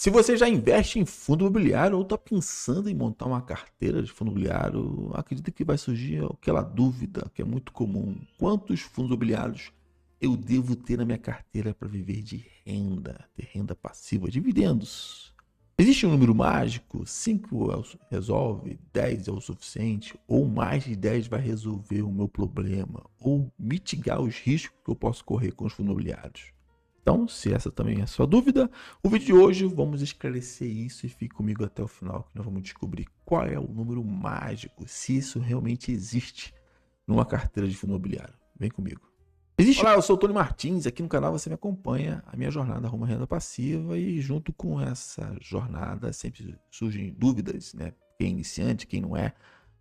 Se você já investe em fundo imobiliário ou está pensando em montar uma carteira de fundo imobiliário, acredita que vai surgir aquela dúvida que é muito comum. Quantos fundos imobiliários eu devo ter na minha carteira para viver de renda, ter renda passiva, dividendos? Existe um número mágico? 5 resolve, 10 é o suficiente, ou mais de 10 vai resolver o meu problema, ou mitigar os riscos que eu posso correr com os fundos imobiliários? Então, se essa também é a sua dúvida, o vídeo de hoje vamos esclarecer isso e fique comigo até o final, que nós vamos descobrir qual é o número mágico, se isso realmente existe numa carteira de fundo imobiliário. Vem comigo. Olá, eu sou o Tony Martins, aqui no canal você me acompanha a minha jornada rumo à renda passiva e junto com essa jornada sempre surgem dúvidas, né? Quem é iniciante, quem não é,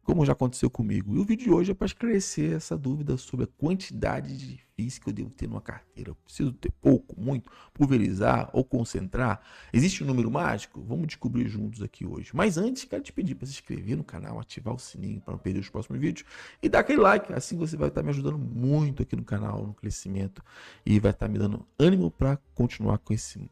como já aconteceu comigo. E o vídeo de hoje é para esclarecer essa dúvida sobre a quantidade de FIIs que eu devo ter numa carteira. Eu preciso ter pouco, muito, pulverizar ou concentrar? Existe um número mágico? Vamos descobrir juntos aqui hoje. Mas antes, quero te pedir para se inscrever no canal, ativar o sininho para não perder os próximos vídeos e dar aquele like. Assim você vai estar me ajudando muito aqui no canal, no crescimento, e vai estar me dando ânimo para continuar com esse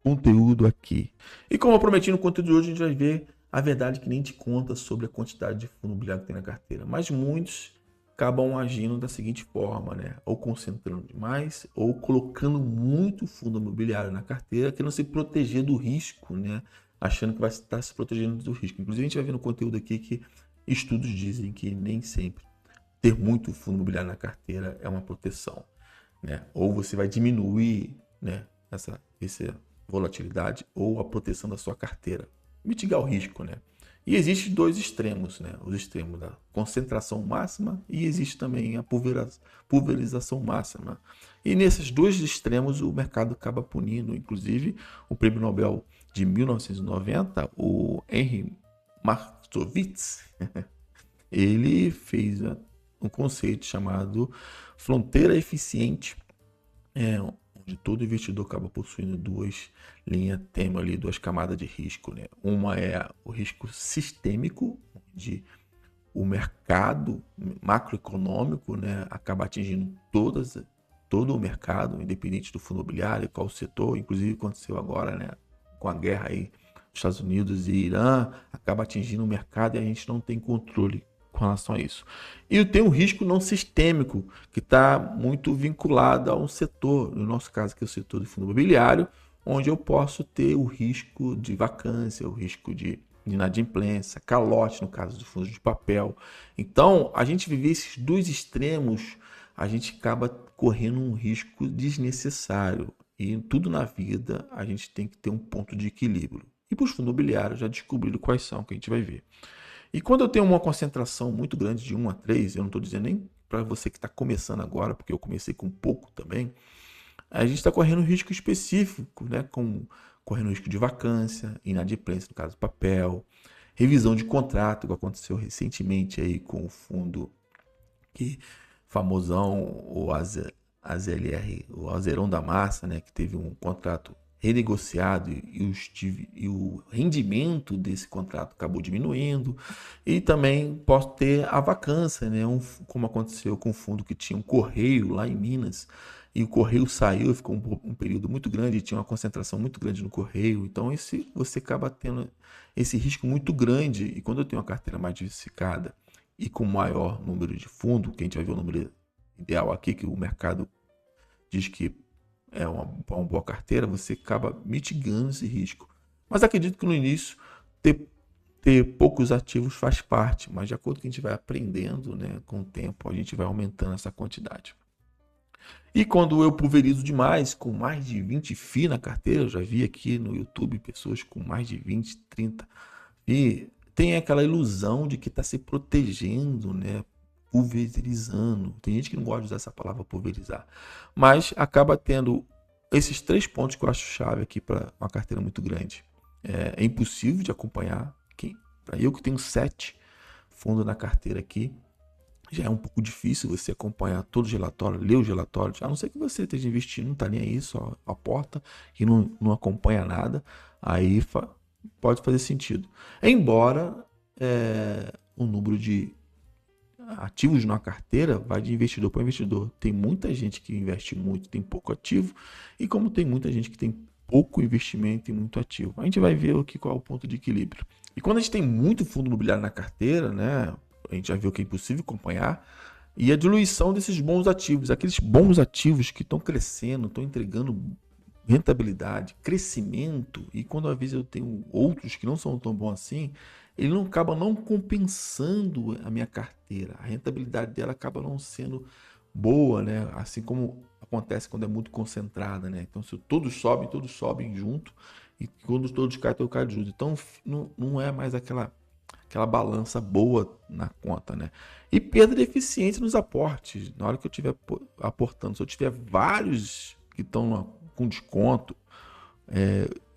conteúdo aqui. E como eu prometi no conteúdo de hoje, a gente vai ver a verdade que nem te conta sobre a quantidade de fundo imobiliário que tem na carteira. Mas muitos acabam agindo da seguinte forma, né? Ou concentrando demais, ou colocando muito fundo imobiliário na carteira, querendo se proteger do risco, né? Achando que vai estar se protegendo do risco. Inclusive, a gente vai ver no conteúdo aqui que estudos dizem que nem sempre ter muito fundo imobiliário na carteira é uma proteção, né? Ou você vai diminuir, né, essa volatilidade ou a proteção da sua carteira, mitigar o risco, né? E existem dois extremos, né? Os extremos da concentração máxima e existe também a pulverização máxima. E nesses dois extremos o mercado acaba punindo, inclusive o prêmio Nobel de 1990, o Henry Markowitz, ele fez um conceito chamado fronteira eficiente, onde todo investidor acaba possuindo duas linhas tema ali, duas camadas de risco, né? Uma é o risco sistêmico, onde o mercado macroeconômico, né, acaba atingindo todo o mercado, independente do fundo imobiliário, qual setor, inclusive aconteceu agora, né, com a guerra aí dos Estados Unidos e Irã, acaba atingindo o mercado e a gente não tem controle com relação a isso. E tem um risco não sistêmico, que está muito vinculado a um setor, no nosso caso que é o setor do fundo imobiliário, onde eu posso ter o risco de vacância, o risco de inadimplência, calote no caso dos fundos de papel. Então, a gente viver esses dois extremos, a gente acaba correndo um risco desnecessário. E tudo na vida a gente tem que ter um ponto de equilíbrio. E para os fundos imobiliários já descobriram quais são, que a gente vai ver. E quando eu tenho uma concentração muito grande de 1 a 3, eu não estou dizendo nem para você que está começando agora, porque eu comecei com pouco também, a gente está correndo um risco específico, né? Correndo risco de vacância, inadimplência, no caso do papel, revisão de contrato, que aconteceu recentemente aí com o fundo que famosão, o AZLR, o Azerão da Massa, né? Que teve um contrato renegociado e o rendimento desse contrato acabou diminuindo. E também posso ter a vacância, né? Como aconteceu com o fundo que tinha um correio lá em Minas, e o correio saiu, ficou um período muito grande, tinha uma concentração muito grande no correio. Então você acaba tendo esse risco muito grande. E quando eu tenho uma carteira mais diversificada e com maior número de fundo, que a gente vai ver o número ideal aqui, que o mercado diz que é uma boa carteira, você acaba mitigando esse risco. Mas acredito que no início ter poucos ativos faz parte, mas de acordo com que a gente vai aprendendo, né, com o tempo, a gente vai aumentando essa quantidade. E quando eu pulverizo demais, com mais de 20 FII na carteira, eu já vi aqui no YouTube pessoas com mais de 20, 30 FII, tem aquela ilusão de que está se protegendo, né? Pulverizando. Tem gente que não gosta de usar essa palavra pulverizar, mas acaba tendo esses 3 pontos que eu acho chave aqui para uma carteira muito grande. É impossível de acompanhar. Para eu que tenho 7 fundos na carteira aqui, já é um pouco difícil você acompanhar todos os relatórios, ler os relatórios, a não ser que você esteja investindo, não está nem aí, só aporta e não acompanha nada, aí pode fazer sentido. Embora o número de ativos na carteira vai de investidor para investidor. Tem muita gente que investe muito, tem pouco ativo, e como tem muita gente que tem pouco investimento e muito ativo. A gente vai ver aqui qual é o ponto de equilíbrio. E quando a gente tem muito fundo imobiliário na carteira, né, a gente já viu que é impossível acompanhar, e a diluição desses bons ativos, aqueles bons ativos que estão crescendo, estão entregando rentabilidade, crescimento, e quando às vezes eu tenho outros que não são tão bons assim, ele não acaba não compensando a minha carteira, a rentabilidade dela acaba não sendo boa, né? Assim como acontece quando é muito concentrada, né? Então, se todos sobem junto, e quando todos caem junto. Então, não é mais aquela balança boa na conta, né? E perda de eficiência nos aportes. Na hora que eu estiver aportando, se eu tiver vários que estão com desconto,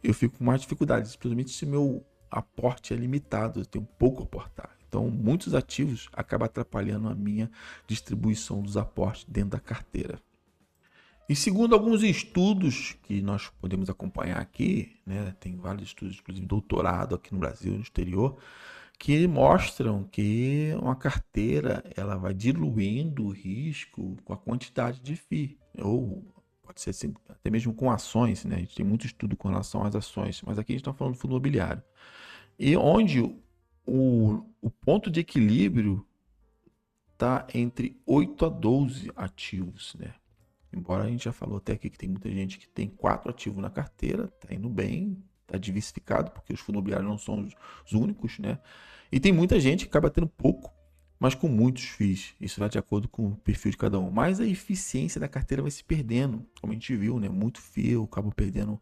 eu fico com mais dificuldade, principalmente se meu aporte é limitado, eu tenho pouco a aportar. Então, muitos ativos acabam atrapalhando a minha distribuição dos aportes dentro da carteira. E segundo alguns estudos que nós podemos acompanhar aqui, né, tem vários estudos, inclusive doutorado aqui no Brasil, no exterior, que mostram que uma carteira ela vai diluindo o risco com a quantidade de FII, ou pode ser assim, até mesmo com ações, né? A gente tem muito estudo com relação às ações, mas aqui a gente está falando de fundo imobiliário. E onde o ponto de equilíbrio está entre 8 a 12 ativos, né? Embora a gente já falou até aqui que tem muita gente que tem 4 ativos na carteira, tá indo bem, tá diversificado, porque os fundos imobiliários não são os únicos, né? E tem muita gente que acaba tendo pouco, mas com muitos FIIs. Isso vai de acordo com o perfil de cada um. Mas a eficiência da carteira vai se perdendo, como a gente viu, né? Muito FII, eu acabo perdendo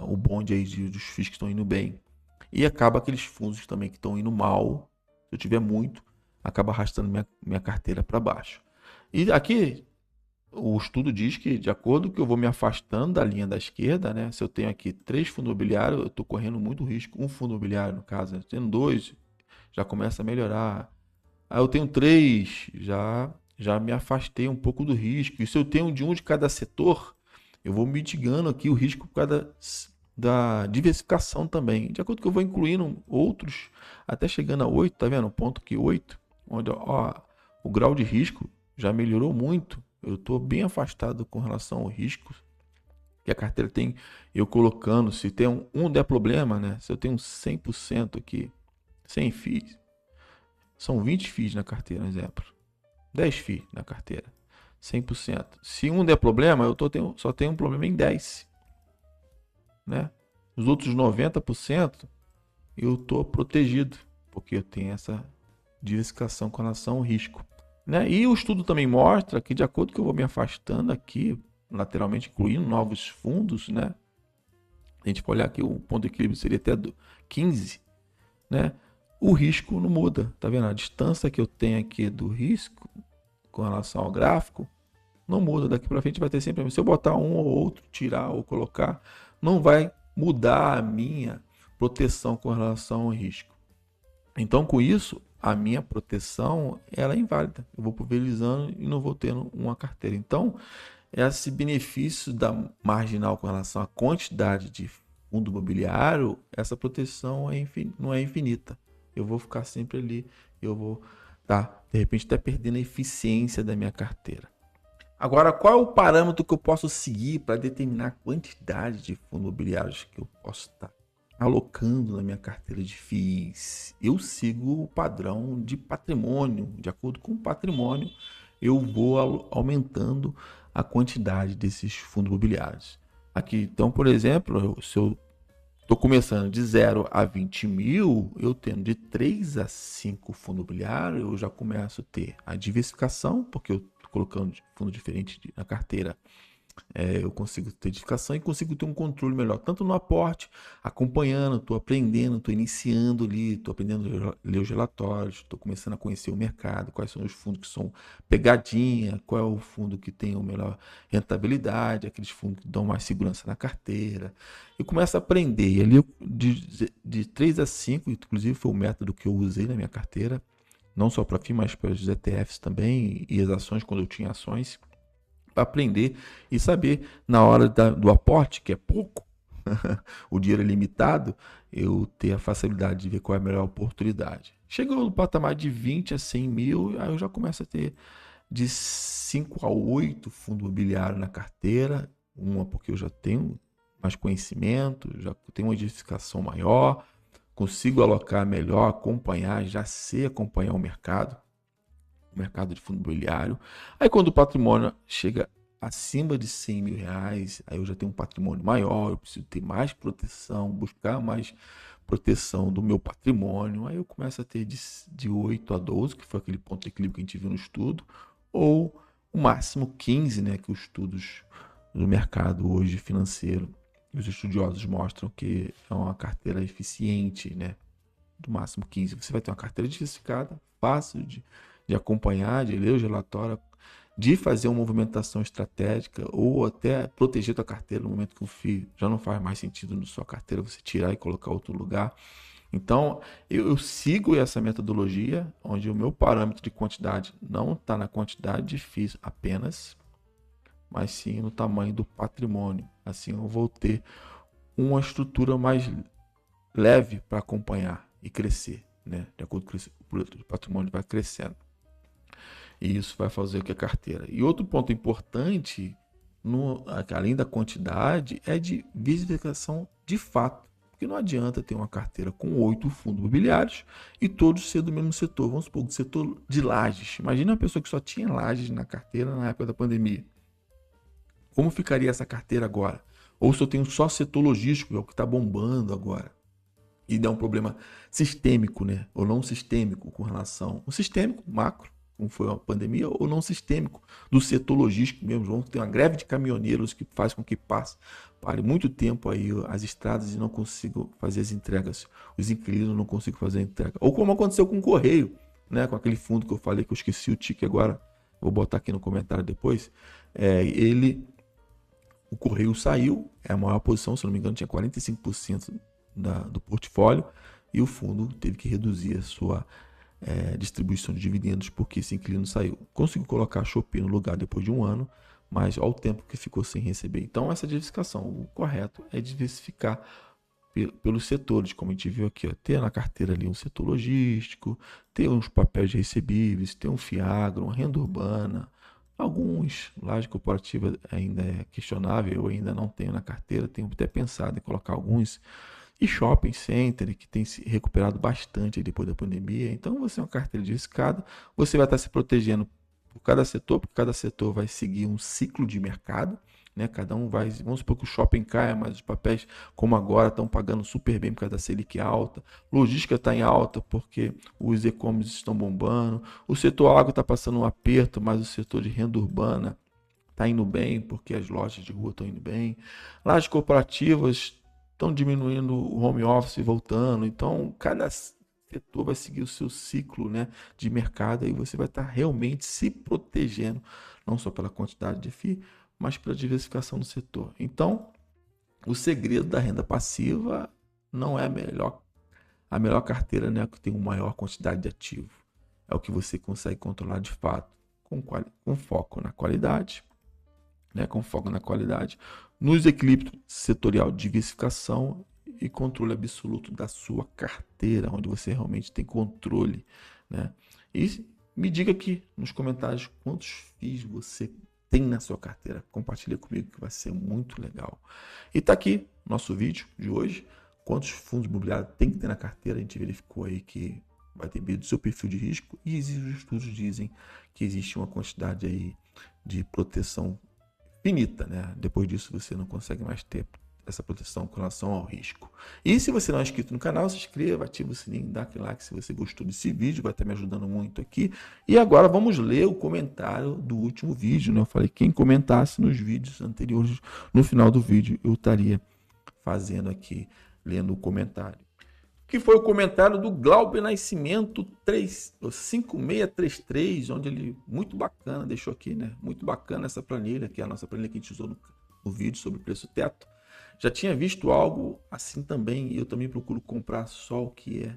o bonde aí dos FIIs que estão indo bem. E acaba aqueles fundos também que estão indo mal, se eu tiver muito, acaba arrastando minha carteira para baixo. E aqui o estudo diz que, de acordo com que eu vou me afastando da linha da esquerda, né? Se eu tenho aqui 3 fundos imobiliários, eu estou correndo muito risco. Um fundo imobiliário, no caso, tendo 2, já começa a melhorar. Aí eu tenho 3, já me afastei um pouco do risco. E se eu tenho de cada setor, eu vou mitigando aqui o risco por causa da diversificação também. De acordo com que eu vou incluindo outros, até chegando a 8, tá vendo? Ponto que 8, onde o grau de risco já melhorou muito. Eu estou bem afastado com relação ao risco que a carteira tem. Eu colocando, se tem der problema, né? Se eu tenho 100% aqui, 100 FIIs, são 20 FIIs na carteira, exemplo. 10 FIIs na carteira, 100%. Se der problema, só tenho um problema em 10. Né? Os outros 90% eu estou protegido, porque eu tenho essa diversificação com relação ao risco. Né? E o estudo também mostra que, de acordo com que eu vou me afastando aqui, lateralmente incluindo novos fundos, né? A gente pode olhar aqui, o ponto de equilíbrio seria até 15, né? O risco não muda, tá vendo? A distância que eu tenho aqui do risco com relação ao gráfico não muda. Daqui para frente vai ter sempre, se eu botar um ou outro, tirar ou colocar, não vai mudar a minha proteção com relação ao risco. Então, com isso, a minha proteção ela é inválida. Eu vou pulverizando e não vou tendo uma carteira. Então, esse benefício da marginal com relação à quantidade de fundo imobiliário, essa proteção não é infinita. Eu vou ficar sempre ali, eu vou de repente até perdendo a eficiência da minha carteira. Agora, qual é o parâmetro que eu posso seguir para determinar a quantidade de fundos imobiliários que eu posso estar alocando na minha carteira de FIIs? Eu sigo o padrão de patrimônio. De acordo com o patrimônio, eu vou aumentando a quantidade desses fundos imobiliários. Aqui, então, por exemplo, se eu estou começando de 0 a 20 mil, eu tendo de 3 a 5 fundos imobiliários, eu já começo a ter a diversificação, porque eu estou colocando fundo diferente na carteira. Eu consigo ter diversificação e consigo ter um controle melhor, tanto no aporte, acompanhando, estou aprendendo, estou iniciando ali, estou aprendendo a ler os relatórios, estou começando a conhecer o mercado, quais são os fundos que são pegadinha, qual é o fundo que tem a melhor rentabilidade, aqueles fundos que dão mais segurança na carteira. Eu começo a aprender, e ali de 3 a 5, inclusive foi o método que eu usei na minha carteira, não só para FII, mas para os ETFs também, e as ações, quando eu tinha ações, para aprender e saber na hora do aporte, que é pouco, o dinheiro é limitado, eu ter a facilidade de ver qual é a melhor oportunidade. Chegou no patamar de 20 a 100 mil, aí eu já começo a ter de 5 a 8 fundos imobiliários na carteira, uma porque eu já tenho mais conhecimento, já tenho uma diversificação maior, consigo alocar melhor, acompanhar, já sei acompanhar o mercado de fundo imobiliário. Aí quando o patrimônio chega acima de 100 mil reais, aí eu já tenho um patrimônio maior, eu preciso ter mais proteção, buscar mais proteção do meu patrimônio. Aí eu começo a ter de 8 a 12, que foi aquele ponto de equilíbrio que a gente viu no estudo, ou o máximo 15, né, que os estudos do mercado hoje financeiro, os estudiosos mostram que é uma carteira eficiente, né, do máximo 15. Você vai ter uma carteira diversificada, fácil de acompanhar, de ler o relatório, de fazer uma movimentação estratégica ou até proteger a tua carteira no momento que o FII já não faz mais sentido na sua carteira, você tirar e colocar outro lugar. Então, eu sigo essa metodologia, onde o meu parâmetro de quantidade não está na quantidade de FIIs apenas, mas sim no tamanho do patrimônio. Assim eu vou ter uma estrutura mais leve para acompanhar e crescer, né? De acordo com o patrimônio vai crescendo. E isso vai fazer o que a carteira. E outro ponto importante, além da quantidade, é de diversificação de fato. Porque não adianta ter uma carteira com 8 fundos imobiliários e todos ser do mesmo setor. Vamos supor, do setor de lajes. Imagina uma pessoa que só tinha lajes na carteira na época da pandemia. Como ficaria essa carteira agora? Ou se eu tenho só setor logístico, que é o que está bombando agora. E dá um problema sistêmico, né? Ou não sistêmico com relação... O sistêmico, macro, como foi a pandemia, ou não sistêmico, do setor logístico mesmo. Vamos ter uma greve de caminhoneiros que faz com que pare muito tempo aí as estradas e não consigam fazer as entregas. Os inquilinos não consigam fazer a entrega. Ou como aconteceu com o Correio, né? Com aquele fundo que eu falei, que eu esqueci o tique agora, vou botar aqui no comentário depois. O Correio saiu, é a maior posição, se não me engano, tinha 45% do portfólio, e o fundo teve que reduzir a sua distribuição de dividendos porque esse inquilino saiu. Conseguiu colocar a Shopee no lugar depois de um ano, mas ao tempo que ficou sem receber. Então essa diversificação, o correto é diversificar pelos setores, como a gente viu aqui, ó, ter na carteira ali um setor logístico, ter uns papéis de recebíveis, ter um Fiagro, uma renda urbana, alguns, laje corporativa ainda é questionável, eu ainda não tenho na carteira, tenho até pensado em colocar alguns, e shopping center, que tem se recuperado bastante depois da pandemia. Então, você é uma carteira diversificada, você vai estar se protegendo por cada setor, porque cada setor vai seguir um ciclo de mercado, né? Cada um vai, vamos supor que o shopping caia, mas os papéis, como agora, estão pagando super bem por causa da Selic alta, logística está em alta porque os e-commerce estão bombando, o setor agro está passando um aperto, mas o setor de renda urbana está indo bem porque as lojas de rua estão indo bem, lajes corporativas estão diminuindo o home office e voltando, então cada setor vai seguir o seu ciclo, né, de mercado, e você vai estar realmente se protegendo, não só pela quantidade de FII, mas pela diversificação do setor. Então, o segredo da renda passiva não é a melhor carteira, né, que tem uma maior quantidade de ativo. É o que você consegue controlar de fato, com foco na qualidade, né, com foco na qualidade, nos equilíbrios setorial de diversificação e controle absoluto da sua carteira, onde você realmente tem controle, né? E me diga aqui nos comentários quantos FIIs você tem na sua carteira. Compartilha comigo que vai ser muito legal. E tá aqui nosso vídeo de hoje. Quantos fundos imobiliários tem que ter na carteira? A gente verificou aí que vai depender do seu perfil de risco, e os estudos dizem que existe uma quantidade aí de proteção finita, né? Depois disso você não consegue mais ter essa proteção com relação ao risco. E se você não é inscrito no canal, se inscreva, ativa o sininho, dá aquele like se você gostou desse vídeo, vai estar me ajudando muito aqui. E agora vamos ler o comentário do último vídeo, né? Eu falei, quem comentasse nos vídeos anteriores, no final do vídeo, eu estaria fazendo aqui, lendo o comentário. Que foi o comentário do Glauber Nascimento 5633, onde ele, muito bacana, deixou aqui, né? Muito bacana essa planilha, que é a nossa planilha que a gente usou no vídeo sobre preço teto. Já tinha visto algo assim também, e eu também procuro comprar só o que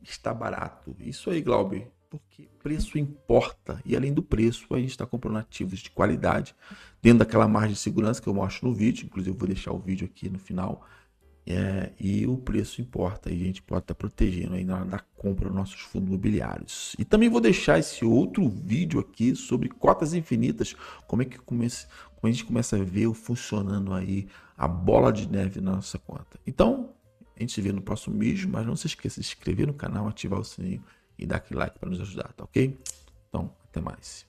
está barato. Isso aí, Glauber, porque preço importa, e além do preço, a gente está comprando ativos de qualidade, dentro daquela margem de segurança que eu mostro no vídeo, inclusive eu vou deixar o vídeo aqui no final, E o preço importa, e a gente pode estar protegendo aí na hora da compra dos nossos fundos imobiliários. E também vou deixar esse outro vídeo aqui sobre cotas infinitas, como é que como a gente começa a ver funcionando aí a bola de neve na nossa conta. Então, a gente se vê no próximo vídeo, mas não se esqueça de se inscrever no canal, ativar o sininho e dar aquele like para nos ajudar, tá ok? Então, até mais.